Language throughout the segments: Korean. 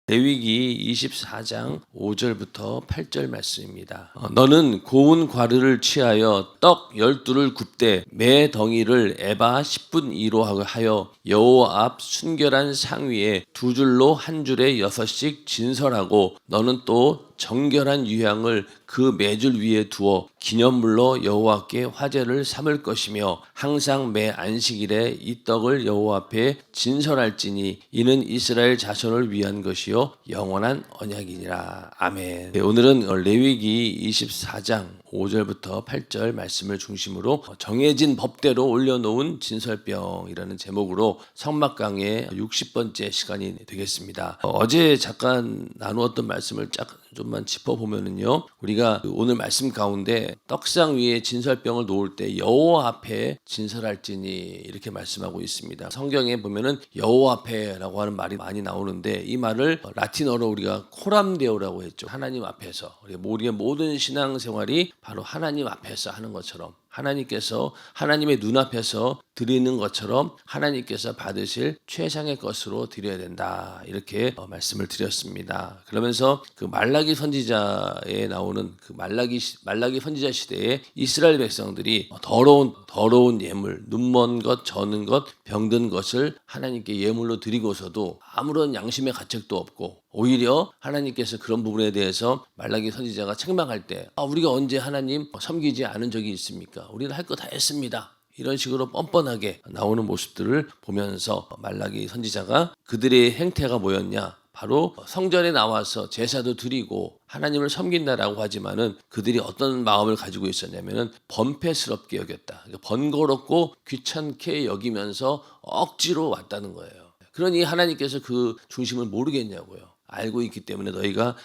레위기 24장 5절부터 8절 말씀입니다. 너는 고운 과르를 취하여 떡 12를 굽되 매 덩이를 에바 10분 2로 하여 여호와 앞 순결한 상 위에 두 줄로 한 줄에 6씩 진설하고 너는 또 정결한 유향을 그 매줄 위에 두어 기념물로 여호와께 화제를 삼을 것이며 항상 매 안식일에 이 떡을 여호와 앞에 진설할지니 이는 이스라엘 자손을 위한 것이요 영원한 언약이니라. 아멘. 네, 오늘은 레위기 24장 5절부터 8절 말씀을 중심으로 정해진 법대로 올려놓은 진설병이라는 제목으로 성막강의 60번째 시간이 되겠습니다. 어제 잠깐 나누었던 말씀을 좀만 짚어보면은요, 우리가 오늘 말씀 가운데 떡상 위에 진설병을 놓을 때 여호와 앞에 진설할지니 이렇게 말씀하고 있습니다. 성경에 보면은 여호와 앞에라고 하는 말이 많이 나오는데 이 말을 라틴어로 우리가 코람데오라고 했죠. 하나님 앞에서 우리의 모든 신앙생활이 바로 하나님 앞에서 하는 것처럼 하나님께서 하나님의 눈앞에서 드리는 것처럼 하나님께서 받으실 최상의 것으로 드려야 된다. 이렇게 말씀을 드렸습니다. 그러면서 그 말라기 선지자에 나오는 그 말라기 선지자 시대에 이스라엘 백성들이 더러운 예물, 눈먼 것, 저는 것, 병든 것을 하나님께 예물로 드리고서도 아무런 양심의 가책도 없고 오히려 하나님께서 그런 부분에 대해서 말라기 선지자가 책망할 때 우리가 언제 하나님 섬기지 않은 적이 있습니까? 우리는 할 거 다 했습니다. 이런 식으로 뻔뻔하게 나오는 모습들을 보면서 말라기 선지자가 그들의 행태가 뭐였냐? 바로 성전에 나와서 제사도 드리고 하나님을 섬긴다라고 하지만은 그들이 어떤 마음을 가지고 있었냐면은 번패스럽게 여겼다. 그러니까 번거롭고 귀찮게 여기면서 억지로 왔다는 거예요. 그러니 하나님께서 그 중심을 모르겠냐고요. 알고 있기 때문에 너희가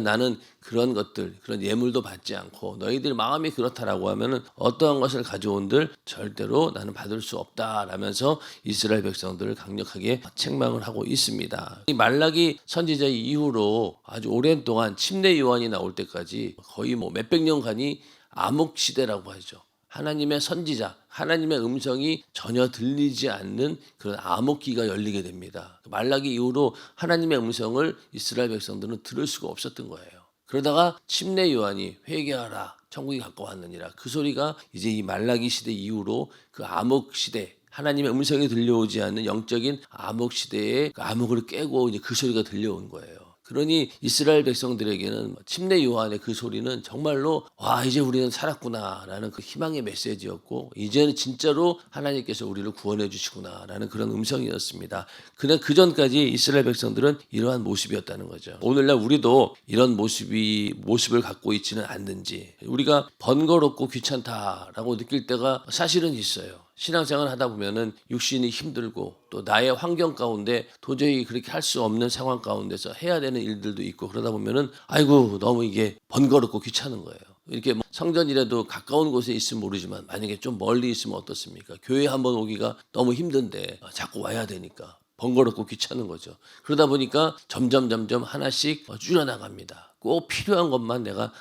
나는 그런 것들, 그런 예물도 받지 않고 너희들 마음이 그렇다라고 하면은 어떠한 것을 가져온들 절대로 나는 받을 수 없다라면서 이스라엘 백성들을 강력하게 책망을 하고 있습니다. 이 말라기 선지자 이후로 아주 오랜 동안 침례 요한이 나올 때까지 거의 몇백 년간이 암흑 시대라고 하죠. 하나님의 선지자, 하나님의 음성이 전혀 들리지 않는 그런 암흑기가 열리게 됩니다. 말라기 이후로 하나님의 음성을 이스라엘 백성들은 들을 수가 없었던 거예요. 그러다가 침례 요한이 회개하라, 천국이 가까웠느니라. 그 소리가 이제 이 말라기 시대 이후로 그 암흑 시대, 하나님의 음성이 들려오지 않는 영적인 암흑 시대의 그 암흑을 깨고 이제 그 소리가 들려온 거예요. 그러니 이스라엘 백성들에게는 침례 요한의 그 소리는 정말로 이제 우리는 살았구나라는 그 희망의 메시지였고 이제는 진짜로 하나님께서 우리를 구원해 주시구나라는 그런 음성이었습니다. 그냥 그 전까지 이스라엘 백성들은 이러한 모습이었다는 거죠. 오늘날 우리도 이런 모습을 갖고 있지는 않는지 우리가 번거롭고 귀찮다라고 느낄 때가 사실은 있어요. 신앙생활 하다 보면은 육신이 힘들고 또 나의 환경 가운데 도저히 그렇게 할 수 없는 상황 가운데서 해야 되는 일들도 있고 그러다 보면은 아이고 너무 이게 번거롭고 귀찮은 거예요. 이렇게 성전이라도 가까운 곳에 있으면 모르지만 만약에 좀 멀리 있으면 어떻습니까? 교회 한번 오기가 너무 힘든데 자꾸 와야 되니까 번거롭고 귀찮은 거죠. 그러다 보니까 점점 하나씩 줄여나갑니다. 꼭 필요한 것만 내가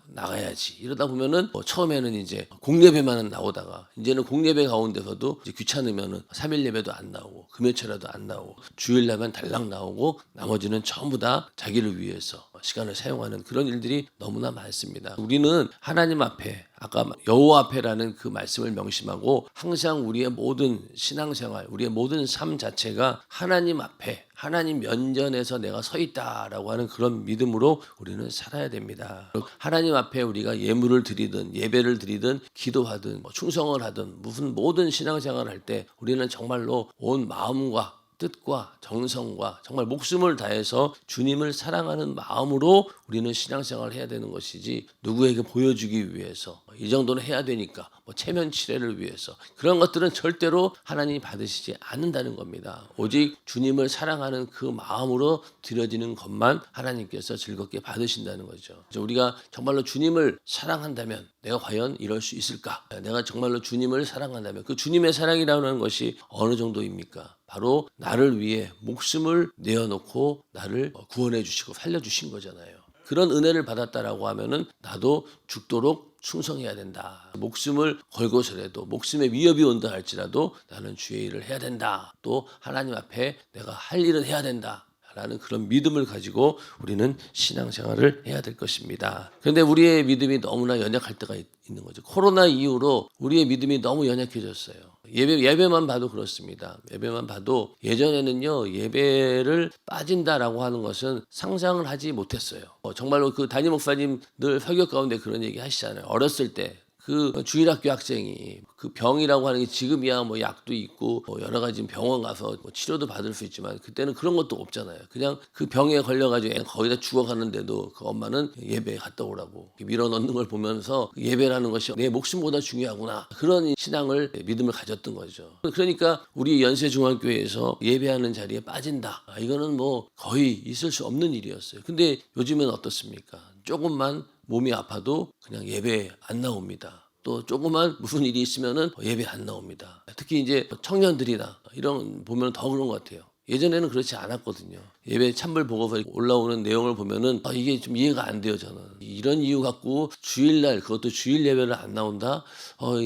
나가야지. 이러다 보면은 처음에는 이제 공예배만 나오다가 이제는 공예배 가운데서도 이제 귀찮으면은 3일 예배도 안 나오고 금요일에도 안 나오고 주일날만 달랑 나오고 나머지는 전부 다 자기를 위해서 시간을 사용하는 그런 일들이 너무나 많습니다. 우리는 하나님 앞에 아까 여호와 앞에라는 그 말씀을 명심하고 항상 우리의 모든 신앙생활, 우리의 모든 삶 자체가 하나님 앞에 하나님 면전에서 내가 서 있다라고 하는 그런 믿음으로 우리는 살아야 됩니다. 하나님 앞에 우리가 예물을 드리든 예배를 드리든 기도하든 충성을 하든 무슨 모든 신앙생활을 할 때 우리는 정말로 온 마음과 뜻과 정성과 정말 목숨을 다해서 주님을 사랑하는 마음으로 우리는 신앙생활을 해야 되는 것이지 누구에게 보여주기 위해서 이 정도는 해야 되니까 체면 치레를 위해서 그런 것들은 절대로 하나님이 받으시지 않는다는 겁니다. 오직 주님을 사랑하는 그 마음으로 드려지는 것만 하나님께서 즐겁게 받으신다는 거죠. 우리가 정말로 주님을 사랑한다면 내가 과연 이럴 수 있을까? 내가 정말로 주님을 사랑한다면 그 주님의 사랑이라는 것이 어느 정도입니까? 바로 나를 위해 목숨을 내어놓고 나를 구원해 주시고 살려주신 거잖아요. 그런 은혜를 받았다라고 하면은 나도 죽도록 충성해야 된다. 목숨을 걸고서라도 목숨의 위협이 온다 할지라도 나는 주의 일을 해야 된다. 또 하나님 앞에 내가 할 일은 해야 된다. 라는 그런 믿음을 가지고 우리는 신앙생활을 해야 될 것입니다. 그런데 우리의 믿음이 너무나 연약할 때가 있는 거죠. 코로나 이후로 우리의 믿음이 너무 연약해졌어요. 예배만 봐도 그렇습니다. 예배만 봐도 예전에는요, 예배를 빠진다라고 하는 것은 상상을 하지 못했어요. 정말로 그 담임 목사님 늘 설교 가운데 그런 얘기 하시잖아요. 어렸을 때 그 주일학교 학생이 그 병이라고 하는 게 지금이야 뭐 약도 있고 뭐 여러 가지 병원 가서 뭐 치료도 받을 수 있지만 그때는 그런 것도 없잖아요. 그냥 그 병에 걸려가지고 애가 거기다 죽어가는데도 그 엄마는 예배에 갔다 오라고 밀어넣는 걸 보면서 예배라는 것이 내 목숨보다 중요하구나, 그런 신앙을 믿음을 가졌던 거죠. 그러니까 우리 연세중앙교회에서 예배하는 자리에 빠진다, 이거는 뭐 거의 있을 수 없는 일이었어요. 근데 요즘은 어떻습니까? 조금만 몸이 아파도 그냥 예배 안 나옵니다. 또 조그만 무슨 일이 있으면은 예배 안 나옵니다. 특히 이제 청년들이나 이런 보면 더 그런 것 같아요. 예전에는 그렇지 않았거든요. 예배 찬물 보고서 올라오는 내용을 보면은 이게 좀 이해가 안 돼요, 저는. 이런 이유 갖고 주일날, 그것도 주일 예배를 안 나온다?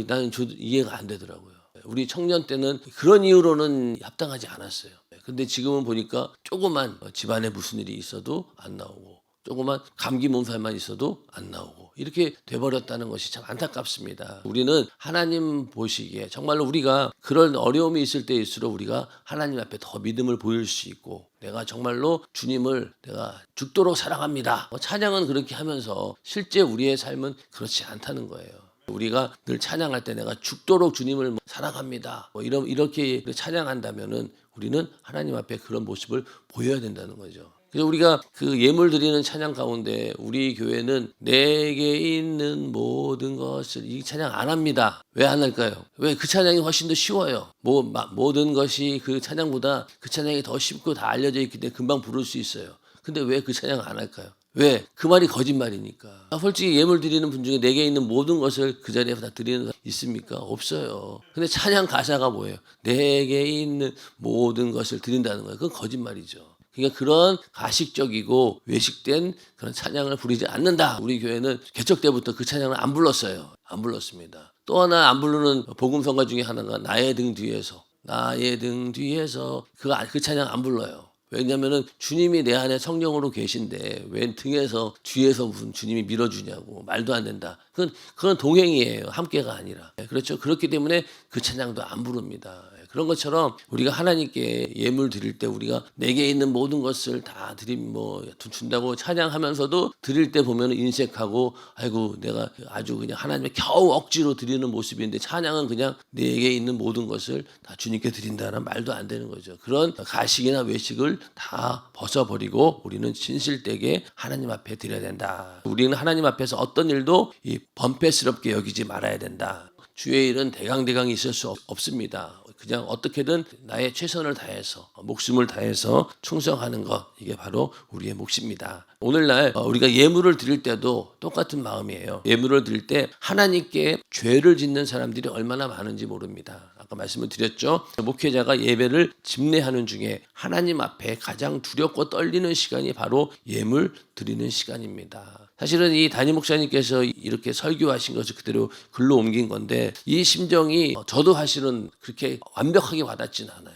나는 이해가 안 되더라고요. 우리 청년 때는 그런 이유로는 합당하지 않았어요. 근데 지금은 보니까 조그만 집안에 무슨 일이 있어도 안 나오고, 조그만 감기 몸살만 있어도 안 나오고, 이렇게 돼버렸다는 것이 참 안타깝습니다. 우리는 하나님 보시기에 정말로 우리가 그런 어려움이 있을 때일수록 우리가 하나님 앞에 더 믿음을 보일 수 있고, 내가 정말로 주님을 내가 죽도록 사랑합니다, 찬양은 그렇게 하면서 실제 우리의 삶은 그렇지 않다는 거예요. 우리가 늘 찬양할 때 내가 죽도록 주님을 사랑합니다, 이렇게 찬양한다면은 우리는 하나님 앞에 그런 모습을 보여야 된다는 거죠. 그래서 우리가 그 예물 드리는 찬양 가운데 우리 교회는 내게 있는 모든 것을, 이 찬양 안 합니다. 왜 안 할까요? 왜? 그 찬양이 훨씬 더 쉬워요. 모든 것이 그 찬양보다 그 찬양이 더 쉽고 다 알려져 있기 때문에 금방 부를 수 있어요. 근데 왜 그 찬양 안 할까요? 왜? 그 말이 거짓말이니까. 솔직히 예물 드리는 분 중에 내게 있는 모든 것을 그 자리에 다 드리는 사람 있습니까? 없어요. 근데 찬양 가사가 뭐예요? 내게 있는 모든 것을 드린다는 거예요. 그건 거짓말이죠. 그러니까 그런 가식적이고 외식된 그런 찬양을 부르지 않는다. 우리 교회는 개척 때부터 그 찬양을 안 불렀어요. 안 불렀습니다. 또 하나 안 부르는 복음성가 중에 하나가 나의 등 뒤에서. 그 찬양 안 불러요. 왜냐면은 주님이 내 안에 성령으로 계신데 왜 등에서 뒤에서 무슨 주님이 밀어주냐고, 말도 안 된다. 그건 동행이에요. 함께가 아니라. 그렇죠. 그렇기 때문에 그 찬양도 안 부릅니다. 그런 것처럼 우리가 하나님께 예물 드릴 때 우리가 내게 있는 모든 것을 다 준다고 찬양하면서도 드릴 때 보면 인색하고, 아이고 내가 아주 그냥 하나님의 겨우 억지로 드리는 모습인데 찬양은 그냥 내게 있는 모든 것을 다 주님께 드린다는 말도 안 되는 거죠. 그런 가식이나 외식을 다 벗어버리고 우리는 진실되게 하나님 앞에 드려야 된다. 우리는 하나님 앞에서 어떤 일도 번패스럽게 여기지 말아야 된다. 주의 일은 대강대강이 있을 수 없습니다. 그냥 어떻게든 나의 최선을 다해서, 목숨을 다해서 충성하는 것, 이게 바로 우리의 몫입니다. 오늘날 우리가 예물을 드릴 때도 똑같은 마음이에요. 예물을 드릴 때 하나님께 죄를 짓는 사람들이 얼마나 많은지 모릅니다. 아까 말씀을 드렸죠. 목회자가 예배를 집례하는 중에 하나님 앞에 가장 두렵고 떨리는 시간이 바로 예물 드리는 시간입니다. 사실은 이 담임 목사님께서 이렇게 설교하신 것을 그대로 글로 옮긴 건데, 이 심정이 저도 사실은 그렇게 완벽하게 와닿지는 않아요.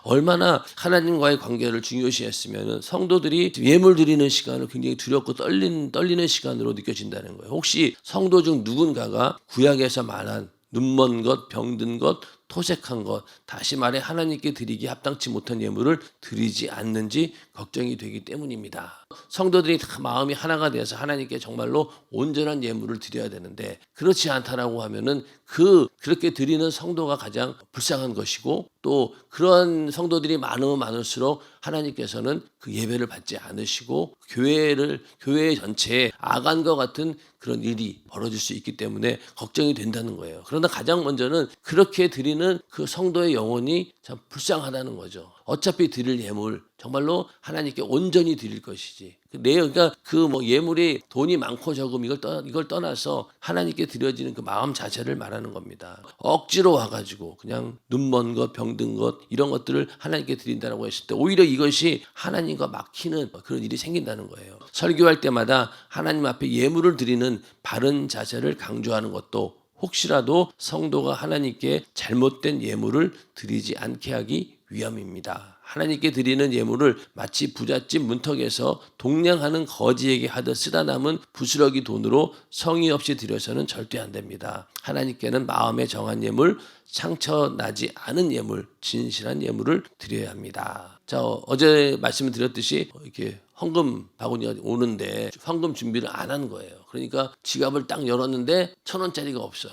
얼마나 하나님과의 관계를 중요시했으면 성도들이 예물 드리는 시간을 굉장히 두렵고 떨리는 시간으로 느껴진다는 거예요. 혹시 성도 중 누군가가 구약에서 말한 눈먼 것, 병든 것, 토색한 것, 다시 말해 하나님께 드리기 합당치 못한 예물을 드리지 않는지 걱정이 되기 때문입니다. 성도들이 다 마음이 하나가 되어서 하나님께 정말로 온전한 예물을 드려야 되는데, 그렇지 않다라고 하면은 그렇게 드리는 성도가 가장 불쌍한 것이고, 또 그런 성도들이 많으면 많을수록 하나님께서는 그 예배를 받지 않으시고 교회 전체에 아간과 같은 그런 일이 벌어질 수 있기 때문에 걱정이 된다는 거예요. 그러나 가장 먼저는 그렇게 드리는 그 성도의 영혼이 참 불쌍하다는 거죠. 어차피 드릴 예물 정말로 하나님께 온전히 드릴 것이지. 그러니까 예물이 돈이 많고 적음 이걸 떠나서 하나님께 드려지는 그 마음 자체를 말하는 겁니다. 억지로 와가지고 그냥 눈먼 것, 병든 것 이런 것들을 하나님께 드린다라고 했을 때 오히려 이것이 하나님과 막히는 그런 일이 생긴다는 거예요. 설교할 때마다 하나님 앞에 예물을 드리는 바른 자세를 강조하는 것도 혹시라도 성도가 하나님께 잘못된 예물을 드리지 않게 하기 위함입니다. 하나님께 드리는 예물을 마치 부잣집 문턱에서 동냥하는 거지에게 하듯 쓰다 남은 부스러기 돈으로 성의 없이 드려서는 절대 안 됩니다. 하나님께는 마음에 정한 예물, 상처 나지 않은 예물, 진실한 예물을 드려야 합니다. 자, 어제 말씀을 드렸듯이 이렇게 헌금 바구니가 오는데 헌금 준비를 안 한 거예요. 그러니까 지갑을 딱 열었는데 1,000원짜리가 없어요.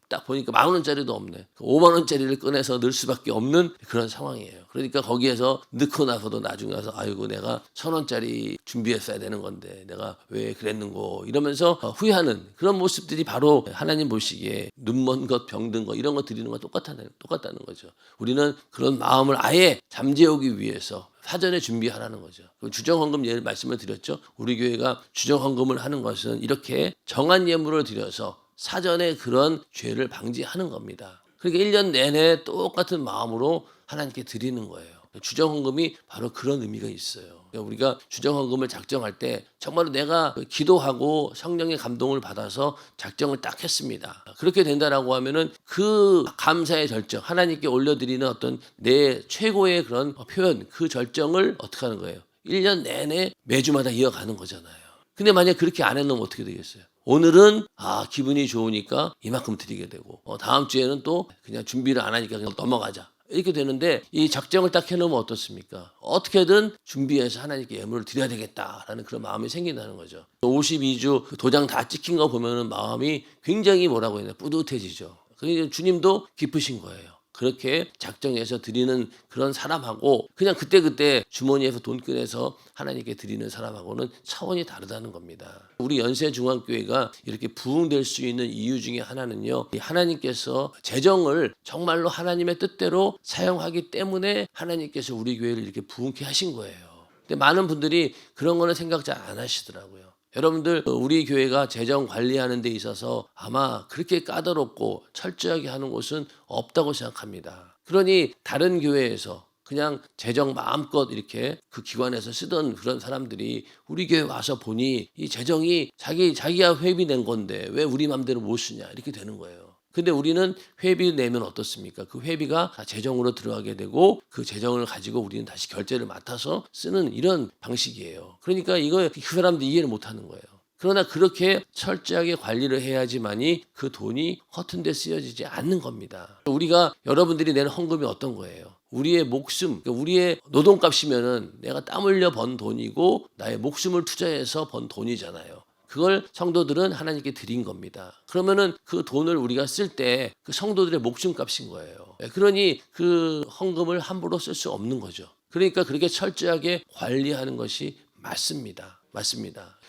딱 보니까 10,000원짜리도 없네. 50,000원짜리를 꺼내서 넣을 수밖에 없는 그런 상황이에요. 그러니까 거기에서 넣고 나서도 나중에 와서 아이고 내가 1,000원짜리 준비했어야 되는 건데 내가 왜 그랬는고 이러면서 후회하는 그런 모습들이 바로 하나님 보시기에 눈먼 것, 병든 것 이런 거 드리는 거 똑같다는 거죠. 우리는 그런 마음을 아예 잠재우기 위해서 사전에 준비하라는 거죠. 주정헌금 예를 말씀을 드렸죠. 우리 교회가 주정헌금을 하는 것은 이렇게 정한 예물을 드려서 사전에 그런 죄를 방지하는 겁니다. 그러니까 1년 내내 똑같은 마음으로 하나님께 드리는 거예요. 주정헌금이 바로 그런 의미가 있어요. 그러니까 우리가 주정헌금을 작정할 때 정말로 내가 기도하고 성령의 감동을 받아서 작정을 딱 했습니다. 그렇게 된다라고 하면은 그 감사의 절정, 하나님께 올려드리는 어떤 내 최고의 그런 표현, 그 절정을 어떻게 하는 거예요? 1년 내내 매주마다 이어가는 거잖아요. 근데 만약 그렇게 안 해놓으면 어떻게 되겠어요? 오늘은 기분이 좋으니까 이만큼 드리게 되고 다음 주에는 또 그냥 준비를 안 하니까 그냥 넘어가자. 이렇게 되는데 이 작정을 딱 해놓으면 어떻습니까? 어떻게든 준비해서 하나님께 예물을 드려야 되겠다라는 그런 마음이 생긴다는 거죠. 52주 도장 다 찍힌 거 보면은 마음이 굉장히 뭐라고 해야 되나 뿌듯해지죠. 그러니까 주님도 기쁘신 거예요. 그렇게 작정해서 드리는 그런 사람하고 그냥 그때그때 주머니에서 돈 꺼내서 하나님께 드리는 사람하고는 차원이 다르다는 겁니다. 우리 연세중앙교회가 이렇게 부흥될 수 있는 이유 중에 하나는요. 하나님께서 재정을 정말로 하나님의 뜻대로 사용하기 때문에 하나님께서 우리 교회를 이렇게 부흥케 하신 거예요. 근데 많은 분들이 그런 거는 생각 잘 안 하시더라고요. 여러분들 우리 교회가 재정 관리하는 데 있어서 아마 그렇게 까다롭고 철저하게 하는 곳은 없다고 생각합니다. 그러니 다른 교회에서 그냥 재정 마음껏 이렇게 그 기관에서 쓰던 그런 사람들이 우리 교회 와서 보니 이 재정이 자기가 회비 낸 건데 왜 우리 맘대로 못 쓰냐 이렇게 되는 거예요. 근데 우리는 회비 내면 어떻습니까? 그 회비가 다 재정으로 들어가게 되고 그 재정을 가지고 우리는 다시 결제를 맡아서 쓰는 이런 방식이에요. 그러니까 이거 그 사람들이 이해를 못하는 거예요. 그러나 그렇게 철저하게 관리를 해야지만이 그 돈이 허튼 데 쓰여지지 않는 겁니다. 우리가 여러분들이 내는 헌금이 어떤 거예요? 우리의 목숨, 우리의 노동값이면은 내가 땀 흘려 번 돈이고 나의 목숨을 투자해서 번 돈이잖아요. 그걸 성도들은 하나님께 드린 겁니다. 그러면은 그 돈을 우리가 쓸 때 그 성도들의 목숨값인 거예요. 그러니 그 헌금을 함부로 쓸 수 없는 거죠. 그러니까 그렇게 철저하게 관리하는 것이 맞습니다.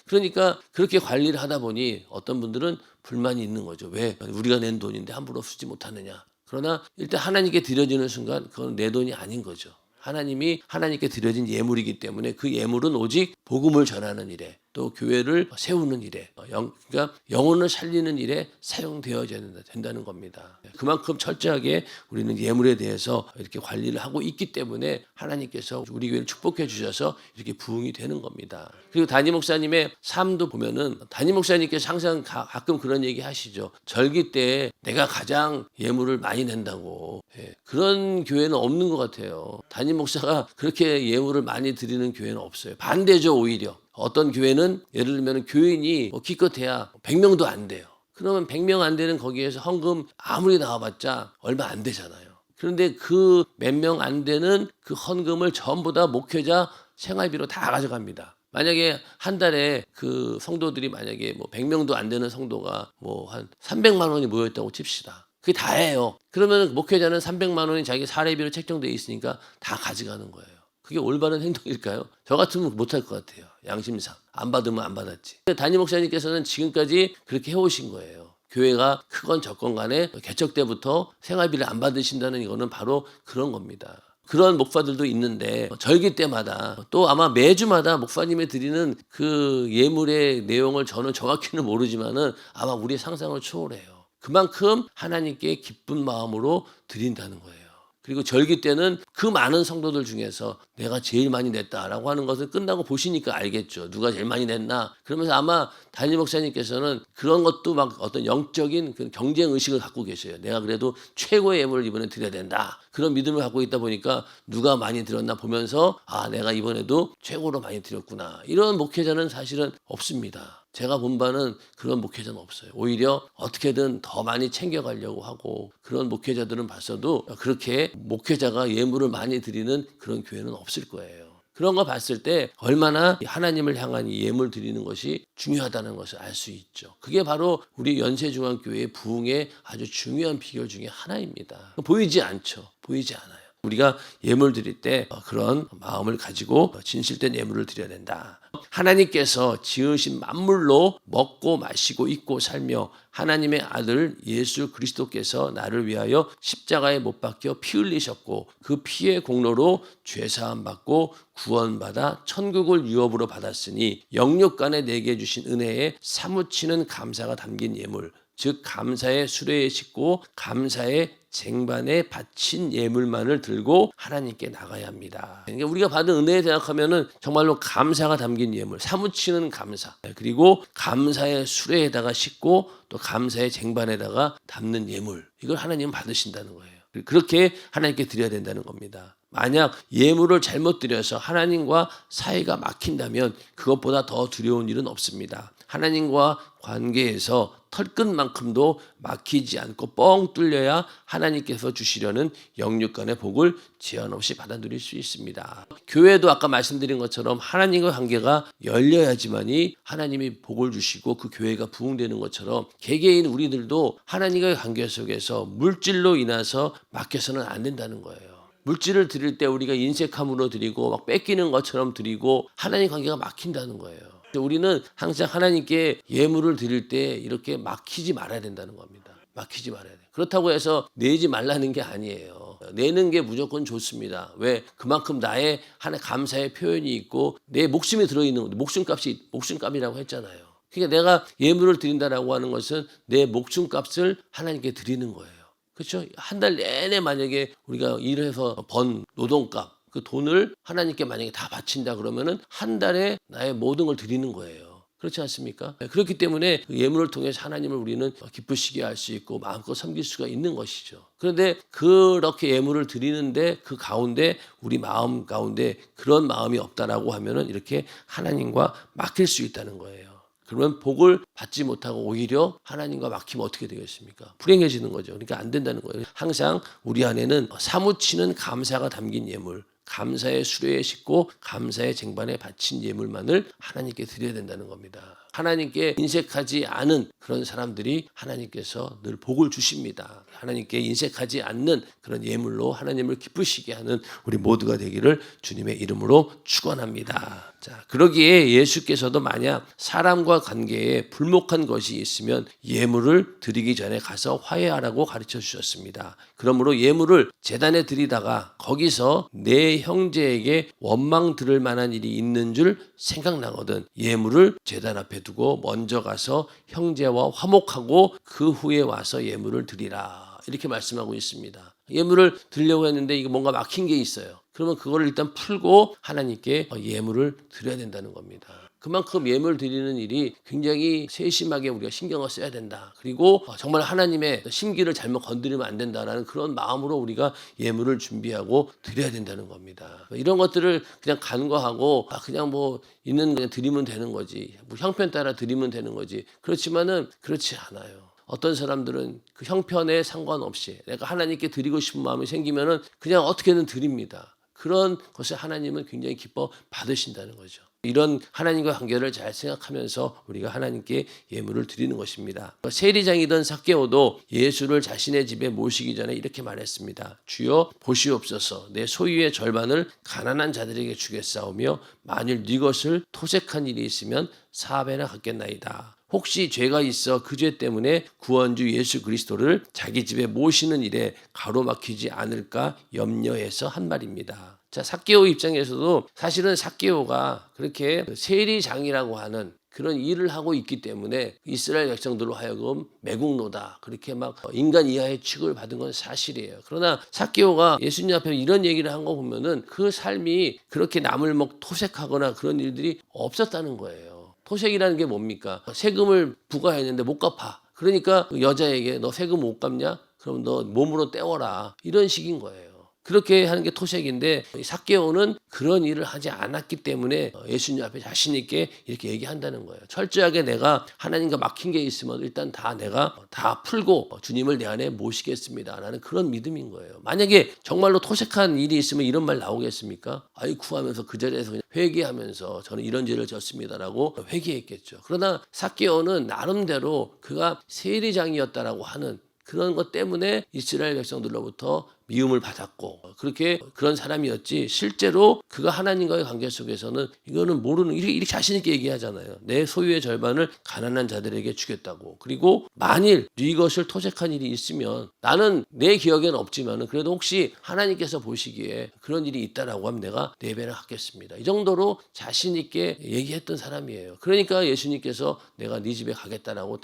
그러니까 그렇게 관리를 하다 보니 어떤 분들은 불만이 있는 거죠. 왜? 우리가 낸 돈인데 함부로 쓰지 못하느냐. 그러나 일단 하나님께 드려지는 순간 그건 내 돈이 아닌 거죠. 하나님이 하나님께 드려진 예물이기 때문에 그 예물은 오직 복음을 전하는 일에 또 교회를 세우는 일에 그러니까 영혼을 살리는 일에 사용되어야 된다는 겁니다. 그만큼 철저하게 우리는 예물에 대해서 이렇게 관리를 하고 있기 때문에 하나님께서 우리 교회를 축복해 주셔서 이렇게 부흥이 되는 겁니다. 그리고 담임 목사님의 삶도 보면은 담임 목사님께서 항상 가끔 그런 얘기 하시죠. 절기 때 내가 가장 예물을 많이 낸다고. 그런 교회는 없는 것 같아요. 담임 목사가 그렇게 예물을 많이 드리는 교회는 없어요. 반대죠, 오히려. 어떤 교회는 예를 들면 교인이 기껏해야 100명도 안 돼요. 그러면 100명 안 되는 거기에서 헌금 아무리 나와봤자 얼마 안 되잖아요. 그런데 그 몇 명 안 되는 그 헌금을 전부 다 목회자 생활비로 다 가져갑니다. 만약에 한 달에 그 성도들이 만약에 100명도 안 되는 성도가 한 300만 원이 모였다고 칩시다. 그게 다예요. 그러면 목회자는 300만 원이 자기 사례비로 책정되어 있으니까 다 가져가는 거예요. 그게 올바른 행동일까요? 저 같으면 못할 것 같아요. 양심상. 안 받으면 안 받았지. 담임 목사님께서는 지금까지 그렇게 해오신 거예요. 교회가 크건 적건 간에 개척 때부터 생활비를 안 받으신다는 이거는 바로 그런 겁니다. 그런 목사들도 있는데 절기 때마다 또 아마 매주마다 목사님이 드리는 그 예물의 내용을 저는 정확히는 모르지만은 아마 우리의 상상을 초월해요. 그만큼 하나님께 기쁜 마음으로 드린다는 거예요. 그리고 절기 때는 그 많은 성도들 중에서 내가 제일 많이 냈다라고 하는 것을 끝나고 보시니까 알겠죠. 누가 제일 많이 냈나. 그러면서 아마 담임 목사님께서는 그런 것도 막 어떤 영적인 그 경쟁 의식을 갖고 계셔요. 내가 그래도 최고의 예물을 이번에 드려야 된다. 그런 믿음을 갖고 있다 보니까 누가 많이 드렸나 보면서 내가 이번에도 최고로 많이 드렸구나. 이런 목회자는 사실은 없습니다. 제가 본 바는 그런 목회자는 없어요. 오히려 어떻게든 더 많이 챙겨가려고 하고 그런 목회자들은 봤어도 그렇게 목회자가 예물을 많이 드리는 그런 교회는 없을 거예요. 그런 거 봤을 때 얼마나 하나님을 향한 이 예물 드리는 것이 중요하다는 것을 알 수 있죠. 그게 바로 우리 연세중앙교회의 부흥의 아주 중요한 비결 중에 하나입니다. 보이지 않죠. 보이지 않아요. 우리가 예물 드릴 때 그런 마음을 가지고 진실된 예물을 드려야 된다. 하나님께서 지으신 만물로 먹고 마시고 입고 살며 하나님의 아들 예수 그리스도께서 나를 위하여 십자가에 못 박혀 피 흘리셨고 그 피의 공로로 죄사함 받고 구원받아 천국을 유업으로 받았으니 영육간에 내게 주신 은혜에 사무치는 감사가 담긴 예물 즉 감사의 수레에 싣고 감사의 쟁반에 바친 예물만을 들고 하나님께 나가야 합니다. 그러니까 우리가 받은 은혜에 생각하면은 정말로 감사가 담긴 예물, 사무치는 감사, 그리고 감사의 수레에다가 싣고 또 감사의 쟁반에다가 담는 예물, 이걸 하나님은 받으신다는 거예요. 그렇게 하나님께 드려야 된다는 겁니다. 만약 예물을 잘못 드려서 하나님과 사이가 막힌다면 그것보다 더 두려운 일은 없습니다. 하나님과 관계에서 털끝만큼도 막히지 않고 뻥 뚫려야 하나님께서 주시려는 영육간의 복을 제한 없이 받아 누릴 수 있습니다. 교회도 아까 말씀드린 것처럼 하나님과 관계가 열려야지만이 하나님이 복을 주시고 그 교회가 부흥되는 것처럼 개개인 우리들도 하나님과의 관계 속에서 물질로 인해서 막혀서는 안 된다는 거예요. 물질을 드릴 때 우리가 인색함으로 드리고 막 뺏기는 것처럼 드리고 하나님 관계가 막힌다는 거예요. 우리는 항상 하나님께 예물을 드릴 때 이렇게 막히지 말아야 된다는 겁니다. 막히지 말아야 돼요. 그렇다고 해서 내지 말라는 게 아니에요. 내는 게 무조건 좋습니다. 왜? 그만큼 나의 하나의 감사의 표현이 있고 내 목숨이 들어있는 건데 목숨값이라고 했잖아요. 그러니까 내가 예물을 드린다라고 하는 것은 내 목숨값을 하나님께 드리는 거예요. 그렇죠? 한 달 내내 만약에 우리가 일해서 번 노동값 그 돈을 하나님께 만약에 다 바친다 그러면은 한 달에 나의 모든 걸 드리는 거예요. 그렇지 않습니까? 그렇기 때문에 예물을 통해서 하나님을 우리는 기쁘시게 할 수 있고 마음껏 섬길 수가 있는 것이죠. 그런데 그렇게 예물을 드리는데 그 가운데 우리 마음 가운데 그런 마음이 없다라고 하면은 이렇게 하나님과 막힐 수 있다는 거예요. 그러면 복을 받지 못하고 오히려 하나님과 막히면 어떻게 되겠습니까? 불행해지는 거죠. 그러니까 안 된다는 거예요. 항상 우리 안에는 사무치는 감사가 담긴 예물, 감사의 수레에 싣고 감사의 쟁반에 바친 예물만을 하나님께 드려야 된다는 겁니다. 하나님께 인색하지 않은 그런 사람들이 하나님께서 늘 복을 주십니다. 하나님께 인색하지 않는 그런 예물로 하나님을 기쁘시게 하는 우리 모두가 되기를 주님의 이름으로 축원합니다. 자, 그러기에 예수께서도 만약 사람과 관계에 불목한 것이 있으면 예물을 드리기 전에 가서 화해하라고 가르쳐 주셨습니다. 그러므로 예물을 제단에 드리다가 거기서 내 형제에게 원망 들을 만한 일이 있는 줄 생각나거든 예물을 제단 앞에 두고 먼저 가서 형제와 화목하고 그 후에 와서 예물을 드리라. 이렇게 말씀하고 있습니다. 예물을 드리려고 했는데 이거 뭔가 막힌 게 있어요. 그러면 그거를 일단 풀고 하나님께 예물을 드려야 된다는 겁니다. 그만큼 예물 드리는 일이 굉장히 세심하게 우리가 신경을 써야 된다. 그리고 정말 하나님의 심기를 잘못 건드리면 안 된다라는 그런 마음으로 우리가 예물을 준비하고 드려야 된다는 겁니다. 이런 것들을 그냥 간과하고 그냥 뭐 있는 그냥 드리면 되는 거지. 뭐 형편 따라 드리면 되는 거지. 그렇지만은 그렇지 않아요. 어떤 사람들은 그 형편에 상관없이 내가 하나님께 드리고 싶은 마음이 생기면은 그냥 어떻게든 드립니다. 그런 것을 하나님은 굉장히 기뻐 받으신다는 거죠. 이런 하나님과 관계를 잘 생각하면서 우리가 하나님께 예물을 드리는 것입니다. 세리장이던 삭개오도 예수를 자신의 집에 모시기 전에 이렇게 말했습니다. 주여 보시옵소서 내 소유의 절반을 가난한 자들에게 주겠사오며 만일 네 것을 토색한 일이 있으면 4배나 갚겠나이다. 혹시 죄가 있어 그 죄 때문에 구원주 예수 그리스도를 자기 집에 모시는 일에 가로막히지 않을까 염려해서 한 말입니다. 자, 삭개오 입장에서도 사실은 삭개오가 그렇게 세리장이라고 하는 그런 일을 하고 있기 때문에 이스라엘 백성들로 하여금 매국노다 그렇게 막 인간 이하의 취급을 받은 건 사실이에요. 그러나 삭개오가 예수님 앞에 이런 얘기를 한 거 보면은 그 삶이 그렇게 남을 토색하거나 그런 일들이 없었다는 거예요. 토색이라는 게 뭡니까? 세금을 부과했는데 못 갚아. 그러니까 그 여자에게 너 세금 못 갚냐? 그럼 너 몸으로 때워라. 이런 식인 거예요. 그렇게 하는 게 토색인데 이 삭개오는 그런 일을 하지 않았기 때문에 예수님 앞에 자신 있게 이렇게 얘기한다는 거예요. 철저하게 내가 하나님과 막힌 게 있으면 일단 다 내가 다 풀고 주님을 내 안에 모시겠습니다 라는 그런 믿음인 거예요. 만약에 정말로 토색한 일이 있으면 이런 말 나오겠습니까? 아이 구하면서 그 자리에서 그냥 회개하면서 저는 이런 죄를 졌습니다라고 회개했겠죠. 그러나 삭개오는 나름대로 그가 세리장이었다라고 하는 그런 것 때문에 이스라엘 백성들로부터 미움을 받았고 그렇게 그런 사람이었지 실제로 그가 하나님과의 관계 속에서는 이거는 모르는 이렇게 자신 있게 얘기하잖아요. 내 소유의 절반을 가난한 자들에게 주겠다고. 그리고 만일 이것을 토색한 일이 있으면 나는 내 기억에는 없지만은 그래도 혹시 하나님께서 보시기에 그런 일이 있다라고 하면 내가 네 배를 갚겠습니다. 이 정도로 자신 있게 얘기했던 사람이에요. 그러니까 예수님께서 내가 네 집에 가겠다라고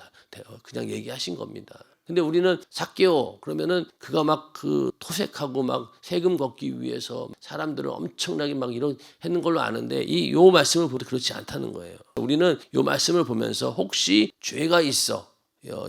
그냥 얘기하신 겁니다. 근데 우리는 삭개오 그러면은 그가 막 그 토색하고 막 세금 걷기 위해서 사람들을 엄청나게 막 이런 했는 걸로 아는데 요 말씀을 보도 그렇지 않다는 거예요. 우리는 요 말씀을 보면서 혹시 죄가 있어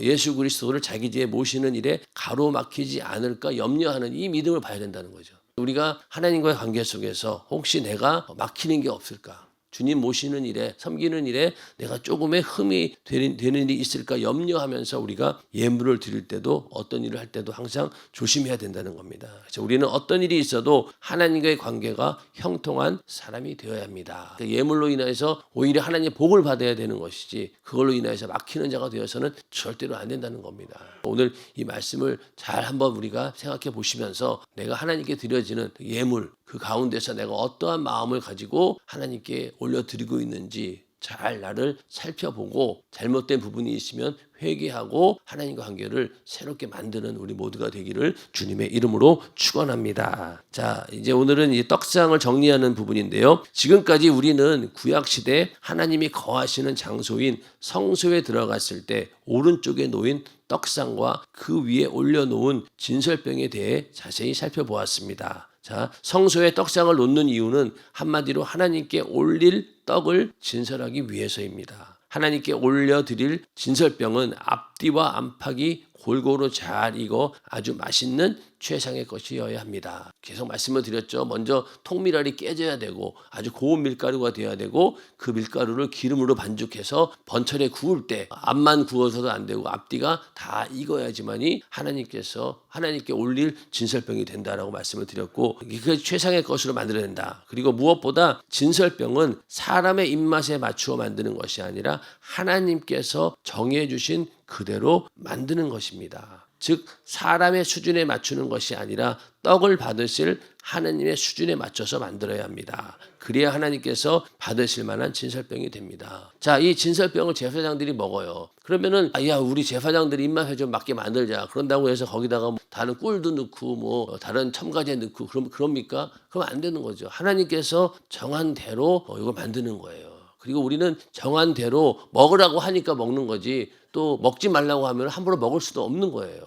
예수 그리스도를 자기 집에 모시는 일에 가로막히지 않을까 염려하는 이 믿음을 봐야 된다는 거죠. 우리가 하나님과의 관계 속에서 혹시 내가 막히는 게 없을까? 주님 모시는 일에 섬기는 일에 내가 조금의 흠이 되는 일이 있을까 염려하면서 우리가 예물을 드릴 때도 어떤 일을 할 때도 항상 조심해야 된다는 겁니다. 그래서 우리는 어떤 일이 있어도 하나님과의 관계가 형통한 사람이 되어야 합니다. 예물로 인해서 오히려 하나님의 복을 받아야 되는 것이지 그걸로 인해서 막히는 자가 되어서는 절대로 안 된다는 겁니다. 오늘 이 말씀을 잘 한번 우리가 생각해 보시면서 내가 하나님께 드려지는 예물 그 가운데서 내가 어떠한 마음을 가지고 하나님께 올려드리고 있는지 잘 나를 살펴보고 잘못된 부분이 있으면 회개하고 하나님과 관계를 새롭게 만드는 우리 모두가 되기를 주님의 이름으로 축원합니다. 자, 이제 오늘은 이 떡상을 정리하는 부분인데요. 지금까지 우리는 구약시대 하나님이 거하시는 장소인 성소에 들어갔을 때 오른쪽에 놓인 떡상과 그 위에 올려놓은 진설병에 대해 자세히 살펴보았습니다. 자, 성소에 떡상을 놓는 이유는 한마디로 하나님께 올릴 떡을 진설하기 위해서입니다. 하나님께 올려드릴 진설병은 앞뒤와 안팎이 골고루 잘 익어 아주 맛있는 최상의 것이어야 합니다. 계속 말씀을 드렸죠. 먼저 통밀알이 깨져야 되고 아주 고운 밀가루가 되어야 되고 그 밀가루를 기름으로 반죽해서 번철에 구울 때 앞만 구워서도 안 되고 앞뒤가 다 익어야지만이 하나님께 올릴 진설병이 된다라고 말씀을 드렸고 그 최상의 것으로 만들어야 된다. 그리고 무엇보다 진설병은 사람의 입맛에 맞추어 만드는 것이 아니라 하나님께서 정해주신 그대로 만드는 것입니다. 즉 사람의 수준에 맞추는 것이 아니라 떡을 받으실 하나님의 수준에 맞춰서 만들어야 합니다. 그래야 하나님께서 받으실 만한 진설병이 됩니다. 자, 이 진설병을 제사장들이 먹어요. 그러면은 우리 제사장들이 입맛에 좀 맞게 만들자. 그런다고 해서 거기다가 다른 꿀도 넣고 뭐 다른 첨가제 넣고 그럽니까? 그럼 안 되는 거죠. 하나님께서 정한 대로 이걸 만드는 거예요. 그리고 우리는 정한 대로 먹으라고 하니까 먹는 거지 또 먹지 말라고 하면 함부로 먹을 수도 없는 거예요.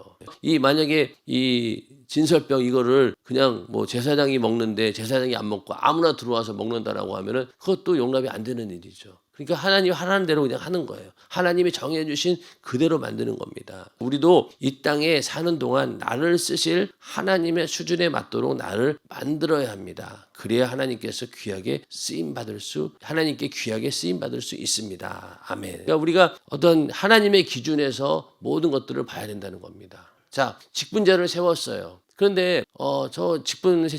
만약에 이 진설병 이거를 그냥 뭐 제사장이 먹는데 제사장이 안 먹고 아무나 들어와서 먹는다라고 하면은 그것도 용납이 안 되는 일이죠. 그러니까 하나님이 하라는 대로 그냥 하는 거예요. 하나님이 정해주신 그대로 만드는 겁니다. 우리도 이 땅에 사는 동안 나를 쓰실 하나님의 수준에 맞도록 나를 만들어야 합니다. 그래야 하나님께 귀하게 쓰임 받을 수 있습니다. 아멘. 그러니까 우리가 어떤 하나님의 기준에서 모든 것들을 봐야 된다는 겁니다. 자, 직분자를 세웠어요. 그런데 저 직분을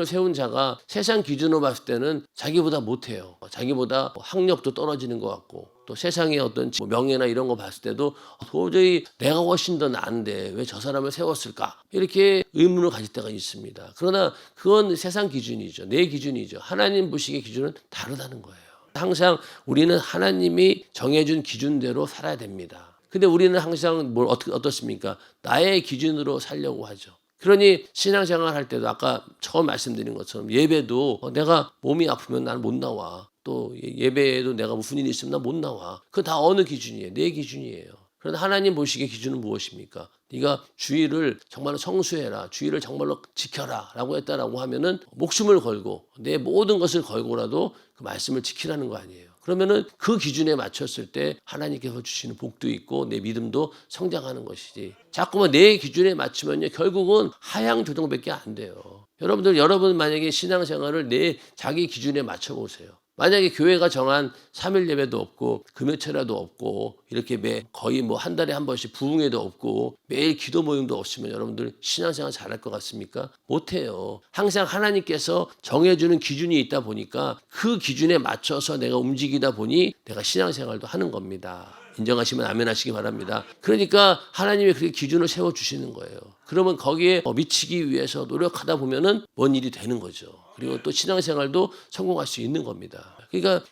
세운 자가 세상 기준으로 봤을 때는 자기보다 못해요. 자기보다 학력도 떨어지는 것 같고 또 세상의 어떤 명예나 이런 거 봤을 때도 도저히 내가 훨씬 더 나은데 왜 저 사람을 세웠을까? 이렇게 의문을 가질 때가 있습니다. 그러나 그건 세상 기준이죠. 내 기준이죠. 하나님 보시기의 기준은 다르다는 거예요. 항상 우리는 하나님이 정해준 기준대로 살아야 됩니다. 근데 우리는 항상 어떻습니까? 나의 기준으로 살려고 하죠. 그러니 신앙생활 할 때도 아까 처음 말씀드린 것처럼 예배도 내가 몸이 아프면 나는 못 나와. 또 예배에도 내가 무슨 일이 있으면 나 못 나와. 그거 다 어느 기준이에요? 내 기준이에요. 그런데 하나님 보시기에 기준은 무엇입니까? 네가 주의를 정말로 성수해라. 주의를 정말로 지켜라. 라고 했다라고 하면은 목숨을 걸고 내 모든 것을 걸고라도 그 말씀을 지키라는 거 아니에요. 그러면은 그 기준에 맞췄을 때 하나님께서 주시는 복도 있고 내 믿음도 성장하는 것이지. 자꾸만 내 기준에 맞추면요 결국은 하향 조정밖에 안 돼요. 여러분 만약에 신앙생활을 내 자기 기준에 맞춰 보세요. 만약에 교회가 정한 3일 예배도 없고 금요철야도 없고 이렇게 거의 뭐 한 달에 한 번씩 부흥회도 없고 매일 기도 모임도 없으면 여러분들 신앙생활 잘할 것 같습니까? 못해요. 항상 하나님께서 정해주는 기준이 있다 보니까 그 기준에 맞춰서 내가 움직이다 보니 내가 신앙생활도 하는 겁니다. 인정하시면 아멘 하시기 바랍니다. 그러니까 하나님이 그렇게 기준을 세워주시는 거예요. 그러면 거기에 미치기 위해서 노력하다 보면은 뭔 일이 되는 거죠. 그리고 또 신앙생활도 성공할 수 있는 겁니다. 그러니까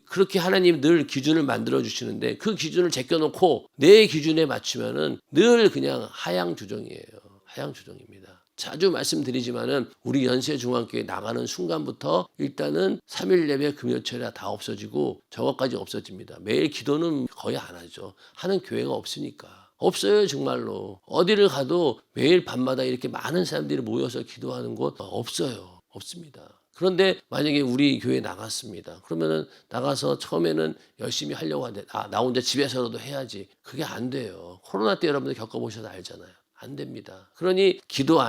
그렇게 하나님 늘 기준을 만들어 주시는데 그 기준을 제껴놓고 내 기준에 맞추면은 늘 그냥 하향 조정이에요. 하향 조정입니다. 자주 말씀드리지만은 우리 연세중앙교회 나가는 순간부터 일단은 3일 예배 금요철야 다 없어지고 저것까지 없어집니다. 매일 기도는 거의 안 하죠. 하는 교회가 없으니까. 없어요 정말로. 어디를 가도 매일 밤마다 이렇게 많은 사람들이 모여서 기도하는 곳 없어요. 없습니다. 그런데 만약에 우리 교회 나갔습니다. 그러면은 나가서 처음에는 열심히 하려고 하는데 나 혼자 집에서라도 해야지. 그게 안 돼요. 코로나 때 여러분들 겪어보셔서 알잖아요. 안 됩니다. 그러니 기도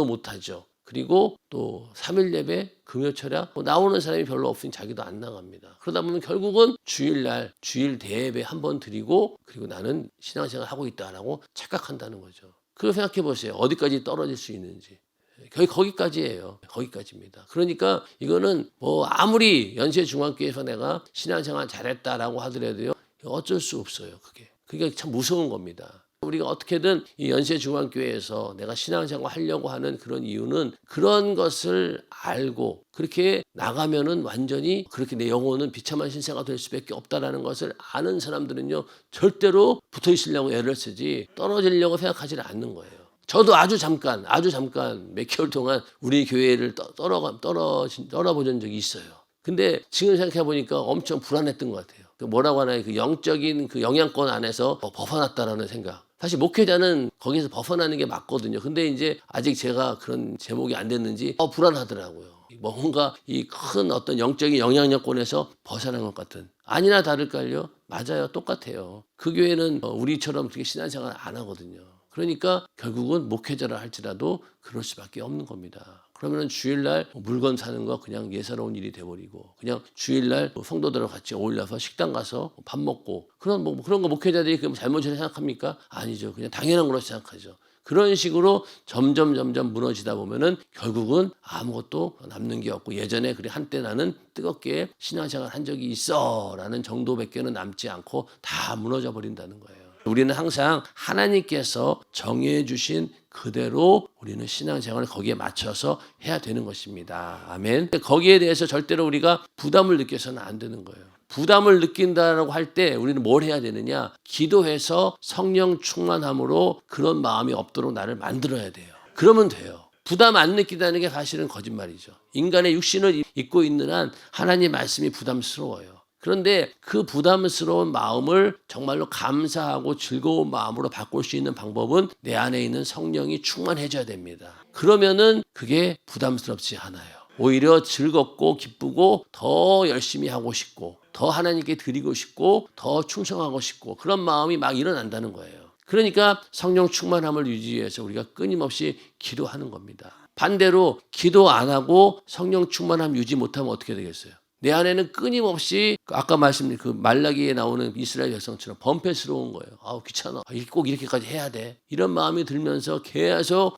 못 하죠. 그리고 또 3일 예배, 금요철야 나오는 사람이 별로 없으니 자기도 안 나갑니다. 그러다 보면 결국은 주일날 주일 대예배 한 번 드리고 그리고 나는 신앙생활 하고 있다라고 착각한다는 거죠. 그거 생각해 보세요. 어디까지 떨어질 수 있는지. 거기까지예요. 거기까지입니다. 그러니까 이거는 뭐 아무리 연세중앙교회에서 내가 신앙생활 잘했다라고 하더라도요. 어쩔 수 없어요. 그게 참 무서운 겁니다. 우리가 어떻게든 이 연세중앙교회에서 내가 신앙생활 하려고 하는 그런 이유는 그런 것을 알고 그렇게 나가면은 완전히 그렇게 내 영혼은 비참한 신세가 될 수밖에 없다라는 것을 아는 사람들은요 절대로 붙어 있으려고 애를 쓰지 떨어지려고 생각하지 않는 거예요. 저도 아주 잠깐 몇 개월 동안 우리 교회를 떠나보던 적이 있어요. 근데 지금 생각해 보니까 엄청 불안했던 것 같아요. 뭐라고 하나요? 그 영적인 그 영향권 안에서 벗어났다라는 생각. 사실 목회자는 거기서 벗어나는 게 맞거든요. 근데 이제 아직 제가 그런 제목이 안 됐는지 불안하더라고요. 뭔가 이 큰 어떤 영적인 영향력권에서 벗어난 것 같은. 아니나 다를까요? 맞아요. 똑같아요. 그 교회는 우리처럼 그렇게 신앙생활 안 하거든요. 그러니까 결국은 목회자라 할지라도 그럴 수밖에 없는 겁니다. 그러면 주일날 물건 사는 거 그냥 예사로운 일이 돼버리고 그냥 주일날 성도들하고 같이 어울려서 식당 가서 밥 먹고 그런 거 목회자들이 잘못이라고 생각합니까? 아니죠. 그냥 당연한 거로 생각하죠. 그런 식으로 점점 무너지다 보면은 결국은 아무것도 남는 게 없고 예전에 그래 한때 나는 뜨겁게 신앙생활 한 적이 있어라는 정도밖에는 남지 않고 다 무너져 버린다는 거예요. 우리는 항상 하나님께서 정해주신 그대로 우리는 신앙생활을 거기에 맞춰서 해야 되는 것입니다. 아멘. 거기에 대해서 절대로 우리가 부담을 느껴서는 안 되는 거예요. 부담을 느낀다라고 할 때 우리는 뭘 해야 되느냐? 기도해서 성령 충만함으로 그런 마음이 없도록 나를 만들어야 돼요. 그러면 돼요. 부담 안 느낀다는 게 사실은 거짓말이죠. 인간의 육신을 입고 있는 한 하나님 말씀이 부담스러워요. 그런데 그 부담스러운 마음을 정말로 감사하고 즐거운 마음으로 바꿀 수 있는 방법은 내 안에 있는 성령이 충만해져야 됩니다. 그러면은 그게 부담스럽지 않아요. 오히려 즐겁고 기쁘고 더 열심히 하고 싶고 더 하나님께 드리고 싶고 더 충성하고 싶고 그런 마음이 막 일어난다는 거예요. 그러니까 성령 충만함을 유지해서 우리가 끊임없이 기도하는 겁니다. 반대로 기도 안 하고 성령 충만함 유지 못하면 어떻게 되겠어요? 내 안에는 끊임없이 아까 말씀드린 그 말라기에 나오는 이스라엘 백성처럼 번패스러운 거예요. 아우 귀찮아. 꼭 이렇게까지 해야 돼. 이런 마음이 들면서 계속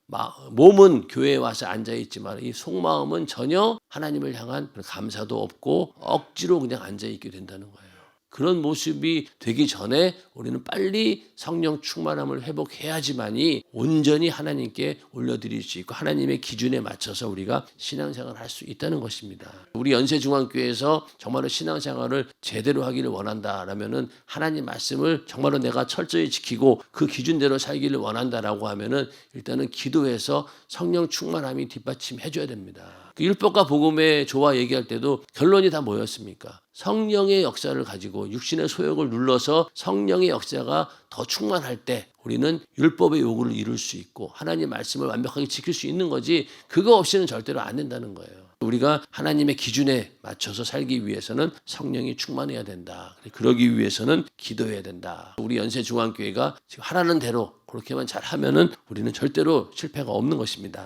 몸은 교회에 와서 앉아있지만 이 속마음은 전혀 하나님을 향한 감사도 없고 억지로 그냥 앉아있게 된다는 거예요. 그런 모습이 되기 전에 우리는 빨리 성령 충만함을 회복해야지만이 온전히 하나님께 올려드릴 수 있고 하나님의 기준에 맞춰서 우리가 신앙생활을 할 수 있다는 것입니다. 우리 연세중앙교회에서 정말로 신앙생활을 제대로 하기를 원한다라면은 하나님 말씀을 정말로 내가 철저히 지키고 그 기준대로 살기를 원한다라고 하면은 일단은 기도해서 성령 충만함이 뒷받침해줘야 됩니다. 율법과 복음의 조화 얘기할 때도 결론이 다 뭐였습니까? 성령의 역사를 가지고 육신의 소욕을 눌러서 성령의 역사가 더 충만할 때 우리는 율법의 요구를 이룰 수 있고 하나님 말씀을 완벽하게 지킬 수 있는 거지 그거 없이는 절대로 안 된다는 거예요. 우리가 하나님의 기준에 맞춰서 살기 위해서는 성령이 충만해야 된다. 그러기 위해서는 기도해야 된다. 우리 연세중앙교회가 지금 하라는 대로 그렇게만 잘 하면은 우리는 절대로 실패가 없는 것입니다.